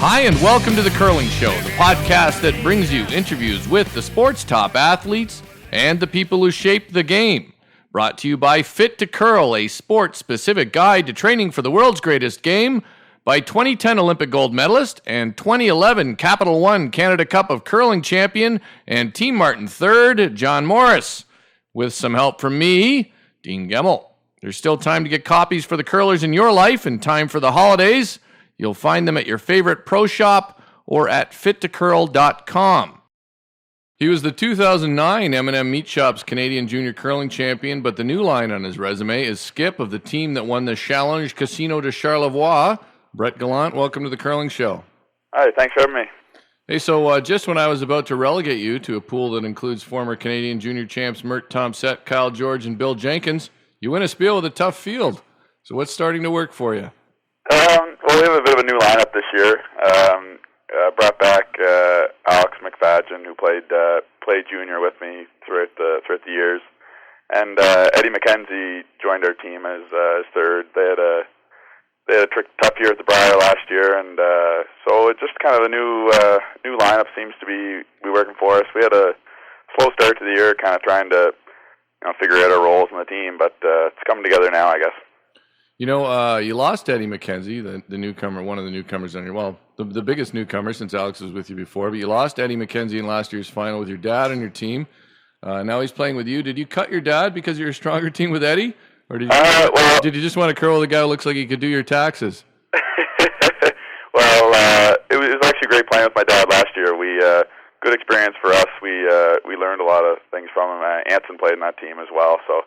Hi, and welcome to The Curling Show, the podcast that brings you interviews with the sport's top athletes and the people who shape the game. Brought to you by Fit to Curl, a sport-specific guide to training for the world's greatest game, by 2010 Olympic gold medalist and 2011 Capital One Canada Cup of Curling champion and Team Martin third, John Morris. With some help from me, Dean Gemmell. There's still time to get copies for the curlers in your life and time for the holidays. You'll find them at your favorite pro shop or at fittocurl.com. He was the 2009 M&M Meat Shop's Canadian Junior Curling Champion, but the new line on his resume is skip of the team that won the Challenge Casino de Charlevoix. Brett Gallant, welcome to the Curling Show. Hi, thanks for having me. Hey, so just when I was about to relegate you to a pool that includes former Canadian Junior champs Mert Tomsett, Kyle George, and Bill Jenkins, you win a spiel with a tough field. So what's starting to work for you? Well, we have a bit of a new lineup this year. Brought back Alex McFadgen, who played junior with me throughout the years, and Eddie McKenzie joined our team as third. They had a tough year at the Briar last year, and so it just kind of a new lineup seems to be working for us. We had a slow start to the year, kind of trying to figure out our roles in the team, but it's coming together now, I guess. You know, you lost Eddie McKenzie, the newcomer, one of the newcomers on your, well, the biggest newcomer since Alex was with you before, but you lost Eddie McKenzie in last year's final with your dad and your team. Now he's playing with you. Did you cut your dad because you're a stronger team with Eddie? Or did you just want to curl with a guy who looks like he could do your taxes? Well, it was actually great playing with my dad last year. Good experience for us. We learned a lot of things from him. Anson played in that team as well, so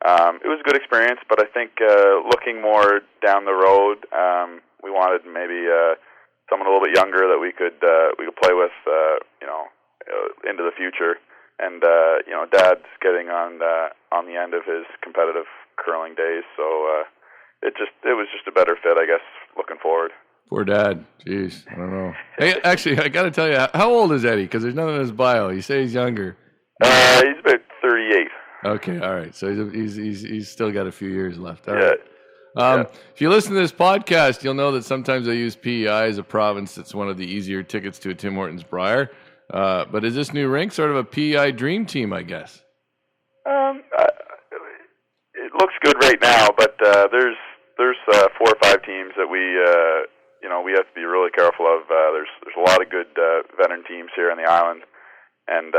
it was a good experience. But I think looking more down the road, we wanted maybe someone a little bit younger that we could play with, into the future. And Dad's getting on the end of his competitive curling days, so it was just a better fit, I guess, looking forward. Poor Dad. Jeez, I don't know. Hey, actually, I got to tell you, how old is Eddie? Because there's nothing in his bio. You say he's younger. He's about 38. Okay, all right. So he's still got a few years left. All yeah. Right. If you listen to this podcast, you'll know that sometimes I use PEI as a province that's one of the easier tickets to a Tim Hortons Briar. But is this new rink sort of a PEI dream team, I guess? It looks good right now, but there's 4 or 5 teams that we have to be really careful of. There's a lot of good veteran teams here on the island, and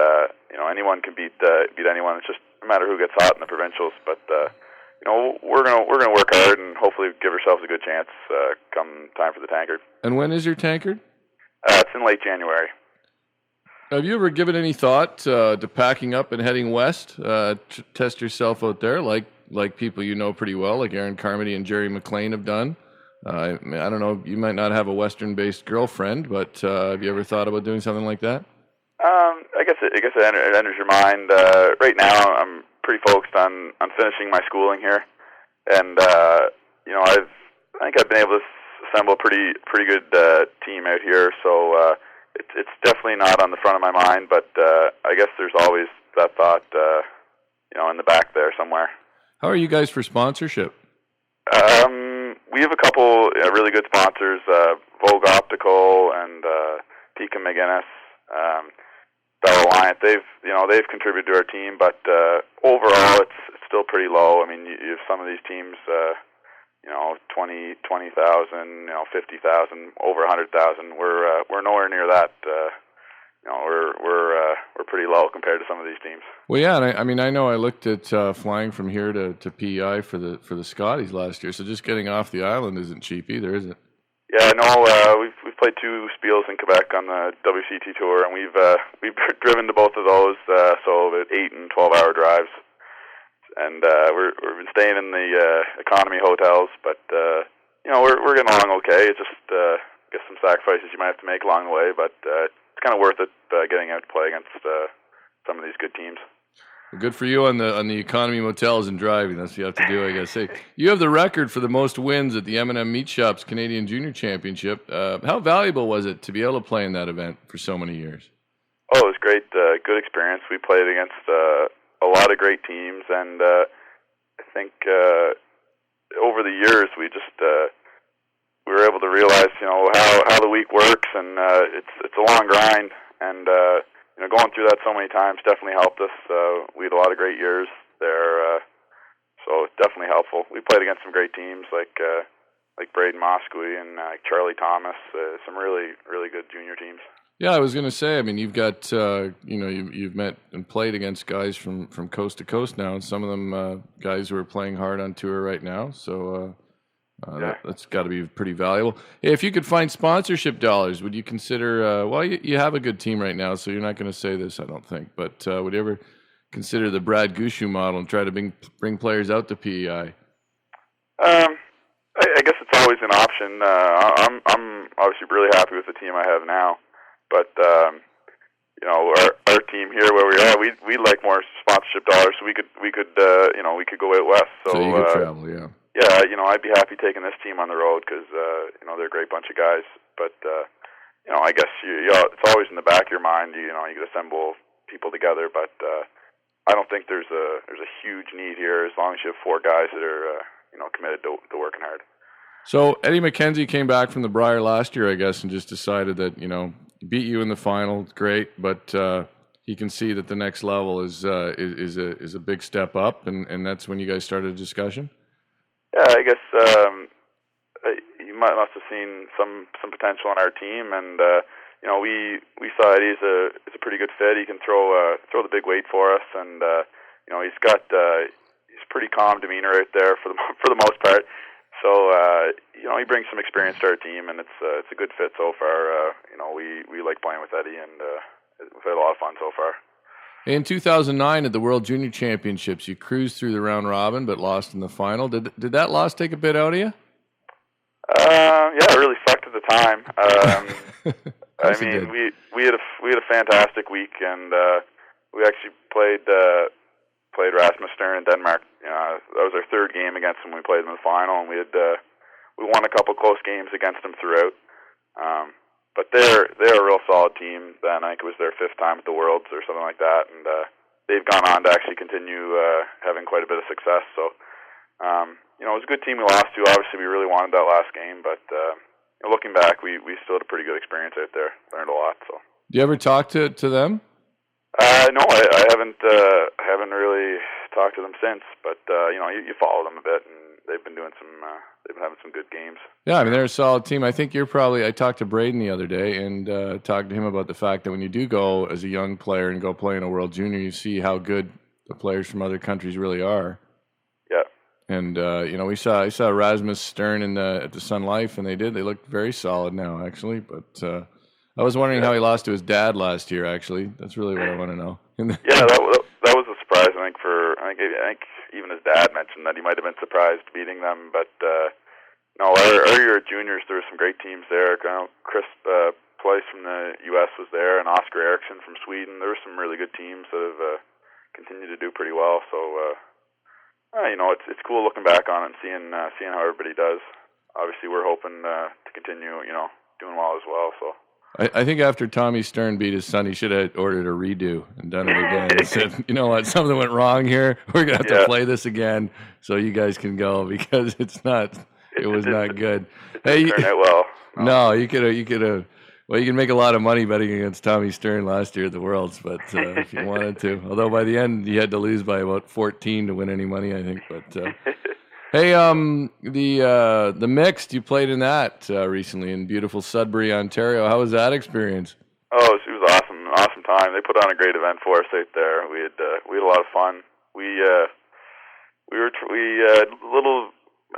anyone can beat anyone. It's just a matter who gets hot in the provincials. But we're gonna work hard and hopefully give ourselves a good chance come time for the tankard. And when is your tankard? It's in late January. Have you ever given any thought to packing up and heading west to test yourself out there, like people you know pretty well, like Aaron Carmody and Jerry McLean have done? I don't know, you might not have a Western-based girlfriend, but have you ever thought about doing something like that? I guess it enters your mind. Right now, I'm pretty focused on finishing my schooling here, and I think I've been able to assemble a pretty good team out here. So it's definitely not on the front of my mind, but I guess there's always that thought, in the back there somewhere. How are you guys for sponsorship? We have a couple really good sponsors, Vogue Optical and Pika McGinnis, Gallant. They've contributed to our team, but overall it's still pretty low. I mean, you have some of these teams, 20,000, 50,000, over 100,000. We're nowhere near that. We're pretty low compared to some of these teams. Well, yeah, and I know I looked at flying from here to PEI for the Scotties last year. So just getting off the island isn't cheap either, is it? Yeah, no. We've played 2 spiels in Quebec on the WCT tour, and we've driven to both of those. So about 8 and 12-hour drives, and we've been staying in the economy hotels, but we're getting along okay. It's just I guess some sacrifices you might have to make along the way, but it's kind of worth it getting out to play against some of these good teams. Well, good for you on the economy motels and driving. That's what you have to do, I guess. Hey, you have the record for the most wins at the M&M Meat Shop's Canadian Junior Championship. How valuable was it to be able to play in that event for so many years? Oh, it was great. Good experience. We played against a lot of great teams, and I think over the years we just we were able to realize, how the week works, and it's a long grind, and going through that so many times definitely helped us. We had a lot of great years there, so it's definitely helpful. We played against some great teams like Braden Moskowitz and Charlie Thomas, some really, really good junior teams. Yeah, I was going to say, I mean, you've got, you've met and played against guys from coast to coast now, and some of them guys who are playing hard on tour right now, so that's got to be pretty valuable. Hey, if you could find sponsorship dollars, would you consider, you have a good team right now, so you're not going to say this, I don't think, but would you ever consider the Brad Gushu model and try to bring players out to PEI? I guess it's always an option. I'm obviously really happy with the team I have now. But our team here where we are, we'd like more sponsorship dollars, so we could go out west. So you could travel, yeah. Yeah, I'd be happy taking this team on the road because they're a great bunch of guys. But I guess it's always in the back of your mind. You could assemble people together, but I don't think there's a huge need here as long as you have 4 guys that are committed to working hard. So Eddie McKenzie came back from the Brier last year, I guess, and just decided that beat you in the final, great, but he can see that the next level is a big step up, and that's when you guys started a discussion. Yeah, I guess you must have seen some potential in our team, and we saw Eddie is a pretty good fit. He can throw the big weight for us, and he's pretty calm demeanor out there for the most part. So he brings some experience to our team, and it's a good fit so far. We like playing with Eddie, and we've had a lot of fun so far. In 2009 at the World Junior Championships, you cruised through the round robin but lost in the final. Did that loss take a bit out of you? Yeah, it really sucked at the time. I mean, we had a fantastic week, and we actually played Rasmus Stern in Denmark. That was our 3rd game against him. We played him in the final, and we won a couple close games against them throughout. But they're a real solid team. Then I think it was their 5th time at the Worlds or something like that, and they've gone on to actually continue having quite a bit of success. So it was a good team we lost to. Obviously, we really wanted that last game, but looking back, we still had a pretty good experience out there. Learned a lot. So. Do you ever talk to them? No, I haven't really talked to them since, but you follow them a bit, and they've been having some good games. Yeah, I mean, they're a solid team. I think I talked to Braden the other day and talked to him about the fact that when you do go as a young player and go play in a World Junior, you see how good the players from other countries really are. Yeah. And I saw Rasmus Stern at the Sun Life, and they looked very solid now, actually, but I was wondering how he lost to his dad last year. Actually, that's really what I want to know. Yeah, that was a surprise. I think even his dad mentioned that he might have been surprised beating them. But no, our year at juniors, there were some great teams there. Chris Place from the U.S. was there, and Oscar Eriksson from Sweden. There were some really good teams that have continued to do pretty well. So it's cool looking back on it and seeing how everybody does. Obviously, we're hoping to continue doing well as well. So. I think after Tommy Stern beat his son, he should have ordered a redo and done it again. He said, you know what, something went wrong here. We're going to have to play this again so you guys can go because it was not good. It didn't turn out well. No, you could have. Well, you can make a lot of money betting against Tommy Stern last year at the Worlds, but if you wanted to. Although by the end, you had to lose by about 14 to win any money, I think. But hey, the mixed, you played in that recently in beautiful Sudbury, Ontario. How was that experience? Oh, it was awesome, awesome time. They put on a great event for us out there. We had a lot of fun. We had a little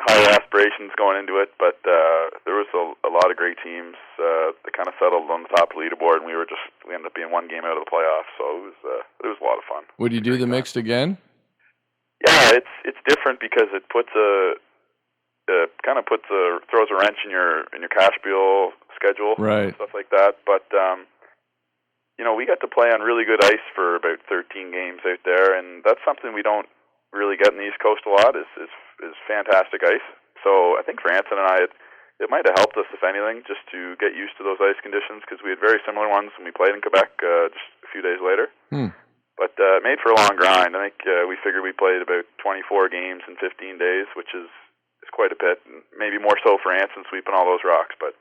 higher aspirations going into it, but there was a lot of great teams that kind of settled on the top of the leaderboard, and we ended up being 1 game out of the playoffs. So it was a lot of fun. Would you do the mixed again? Yeah, it's different because it throws a wrench in your cash bill schedule, right, and stuff like that. But we got to play on really good ice for about 13 games out there, and that's something we don't really get in the East Coast a lot. Is fantastic ice. So I think for Anson and I, it might have helped us, if anything, just to get used to those ice conditions because we had very similar ones when we played in Quebec just a few days later. But made for a long grind. I think we figured we played about 24 games in 15 days, which is quite a bit, and maybe more so for Anson sweeping all those rocks. But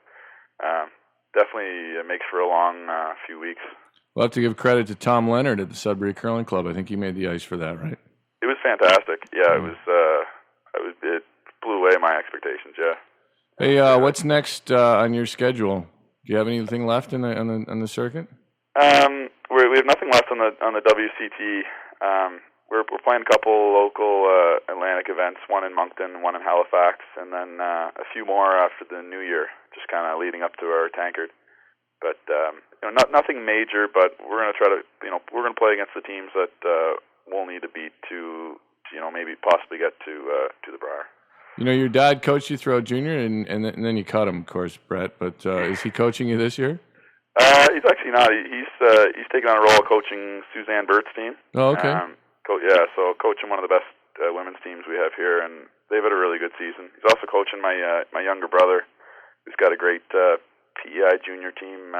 definitely makes for a long few weeks. We'll have to give credit to Tom Leonard at the Sudbury Curling Club. I think he made the ice for that, right? It was fantastic. Yeah, it was. It blew away my expectations. Yeah. Hey, what's next on your schedule? Do you have anything left on the circuit? We have nothing left on the WCT. We're playing a couple local Atlantic events, one in Moncton, one in Halifax, and then a few more after the new year, just kind of leading up to our tankard. But nothing major. But we're going to try to, we're going to play against the teams that we'll need to beat to maybe possibly get to the Brier. Your dad coached you throughout junior, and then you cut him, of course, Brett. But is he coaching you this year? He's actually not. He's taken on a role of coaching Suzanne Burt's team. Oh, okay. So coaching one of the best women's teams we have here, and they've had a really good season. He's also coaching my younger brother, who's got a great PEI junior team.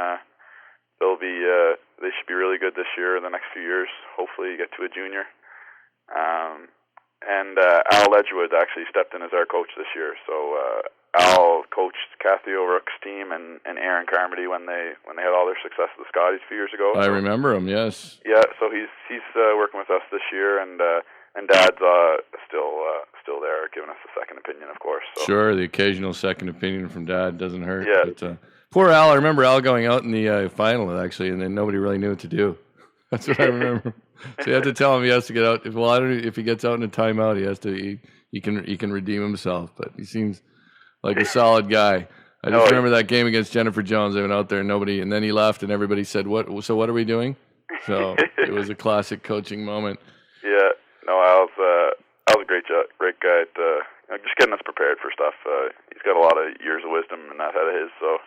They should be really good this year. In the next few years, hopefully, get to a junior. And Al Ledgerwood actually stepped in as our coach this year. So Al coached Kathy O'Rourke's team and Aaron Carmody when they had all their success at the Scotties a few years ago. I remember him, yes. Yeah, so he's working with us this year, and Dad's still there, giving us a second opinion, of course. So. Sure, the occasional second opinion from Dad doesn't hurt. Yeah. But, poor Al. I remember Al going out in the final, actually, and then nobody really knew what to do. That's what I remember. So you have to tell him he has to get out. I don't know if he gets out in a timeout. He has to. He can redeem himself. But he seems like a solid guy. I just remember that game against Jennifer Jones. They went out there and nobody. And then he left, and everybody said, "What? So what are we doing?" So it was a classic coaching moment. Yeah. No, Al's a great guy at just getting us prepared for stuff. He's got a lot of years of wisdom in that head of his. So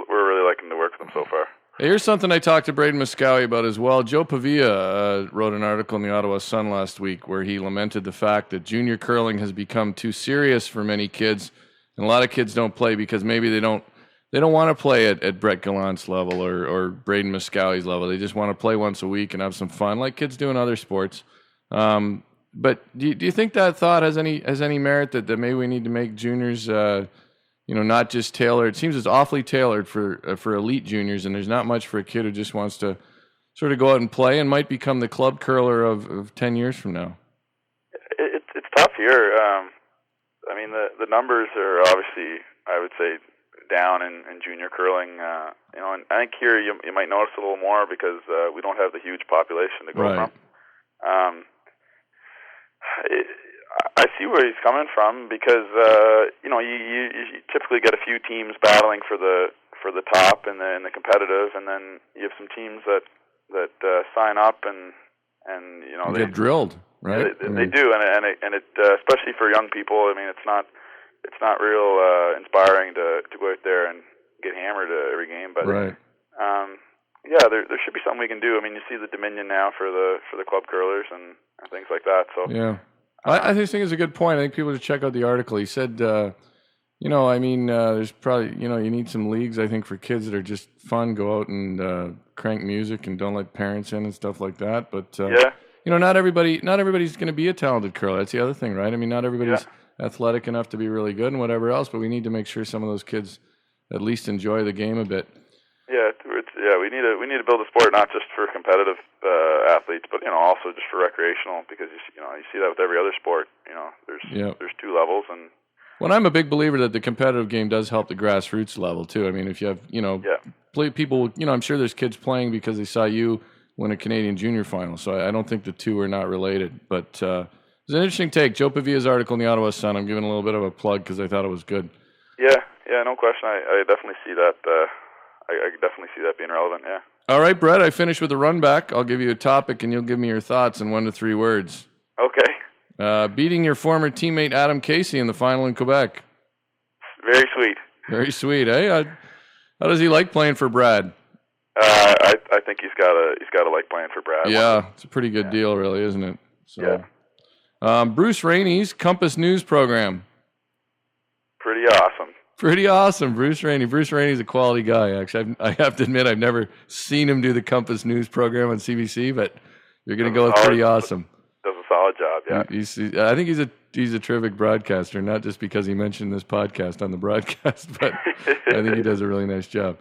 we're really liking to work with him so far. Here's something I talked to Braden Muscowie about as well. Joe Pavia wrote an article in the Ottawa Sun last week where he lamented the fact that junior curling has become too serious for many kids, and a lot of kids don't play because maybe they don't want to play at Brett Gallant's level or Braden Muscowie's level. They just want to play once a week and have some fun, like kids do in other sports. But do you think that thought has any merit that maybe we need to make juniors not just tailored? It seems it's awfully tailored for elite juniors, and there's not much for a kid who just wants to sort of go out and play and might become the club curler of 10 years from now. It's tough here. I mean, the numbers are obviously, I would say, down in junior curling. And I think here you might notice a little more because we don't have the huge population to go from. I see where he's coming from because you typically get a few teams battling for the top and the competitive, and then you have some teams that sign up and they get drilled, right? They do, and it especially for young people. I mean, it's not real inspiring to go out there and get hammered every game, but right. There should be something we can do. I mean, you see the Dominion now for the club curlers and things like that. So yeah. I just think it's a good point. I think people should check out the article. He said, there's probably, you need some leagues, I think, for kids that are just fun, go out and crank music and don't let parents in and stuff like that. But, not everybody's going to be a talented curler. That's the other thing, right? I mean, not everybody's athletic enough to be really good and whatever else, but we need to make sure some of those kids at least enjoy the game a bit. We need to build a sport not just for competitive athletes, but also just for recreational, because you see that with every other sport. There's two levels, and well, I'm a big believer that the competitive game does help the grassroots level too. I mean, if you have people, I'm sure there's kids playing because they saw you win a Canadian junior final. So I don't think the two are not related. But it's an interesting take. Joe Pavia's article in the Ottawa Sun. I'm giving a little bit of a plug because I thought it was good. Yeah, no question. I definitely see that. I definitely see that being relevant, yeah. All right, Brett, I finished with a run back. I'll give you a topic, and you'll give me your thoughts in 1 to 3 words. Okay. Beating your former teammate Adam Casey in the final in Quebec. Very sweet. Very sweet, eh? How does he like playing for Brad? I think he's got to like playing for Brad. Yeah, it's a pretty good deal, really, isn't it? So, yeah. Bruce Rainey's Compass News program. Pretty awesome. Pretty awesome, Bruce Rainey. Bruce Rainey's a quality guy, actually. I have to admit, I've never seen him do the Compass News program on CBC, but you're going to go with pretty awesome. Does a solid job, Yeah. I think he's a terrific broadcaster, not just because he mentioned this podcast on the broadcast, but I think he does a really nice job.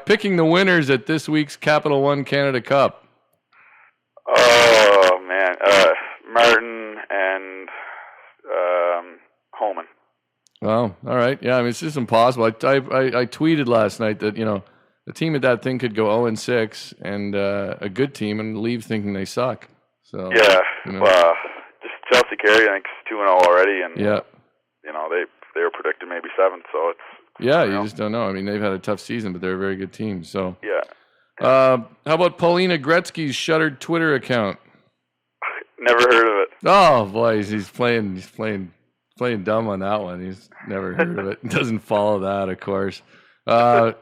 Picking the winners at this week's Capital One Canada Cup. Oh, man. Martin and Holman. Well, all right. Yeah, I mean, it's just impossible. I tweeted last night that, a team at that thing could go 0-6 and a good team and leave thinking they suck. So yeah, just Chelsea Carey, I think, is 2-0 already, and they were predicted maybe 7th, so it's you just don't know. I mean, they've had a tough season, but they're a very good team. So yeah. How about Paulina Gretzky's shuttered Twitter account? Never heard of it. Oh boy, he's playing dumb on that one. He's never heard of it. Doesn't follow that, of course.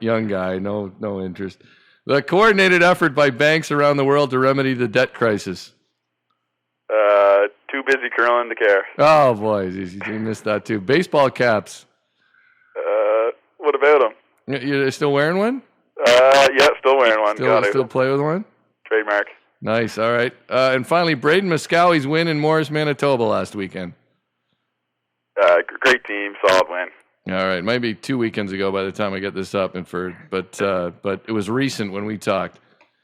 Young guy, no interest. The coordinated effort by banks around the world to remedy the debt crisis. Too busy curling to care. Oh boy, you missed that too. Baseball caps. What about them? You're still wearing one? Yeah, still wearing one. Still play with one? Trademark. Nice, all right. And finally, Braden Moskowitz win in Morris, Manitoba last weekend. Great team, solid win. All right, maybe 2 weekends ago by the time I get this up, but it was recent when we talked.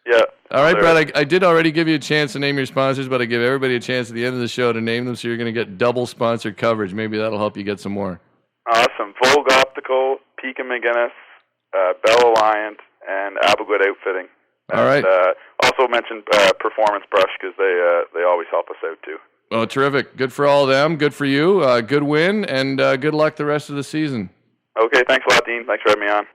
Yeah. All right, Brad, I did already give you a chance to name your sponsors, but I give everybody a chance at the end of the show to name them, so you're going to get double sponsored coverage. Maybe that'll help you get some more. Awesome. Vogue Optical, Pekin McGinnis, Bell Alliant, and Abigood Outfitting. All right. Also mentioned Performance Brush because they always help us out too. Oh, terrific. Good for all of them. Good for you. Good win, and good luck the rest of the season. Okay, thanks a lot, Dean. Thanks for having me on.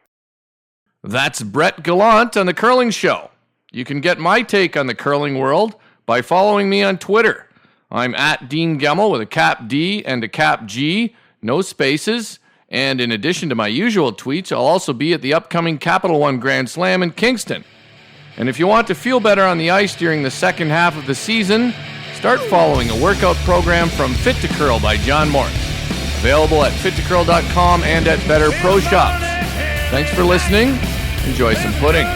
That's Brett Gallant on The Curling Show. You can get my take on the curling world by following me on Twitter. I'm at Dean Gemmel with a cap D and a cap G, no spaces. And in addition to my usual tweets, I'll also be at the upcoming Capital One Grand Slam in Kingston. And if you want to feel better on the ice during the second half of the season, start following a workout program from Fit to Curl by John Morris. Available at fittocurl.com and at Better Pro Shops. Thanks for listening. Enjoy some pudding.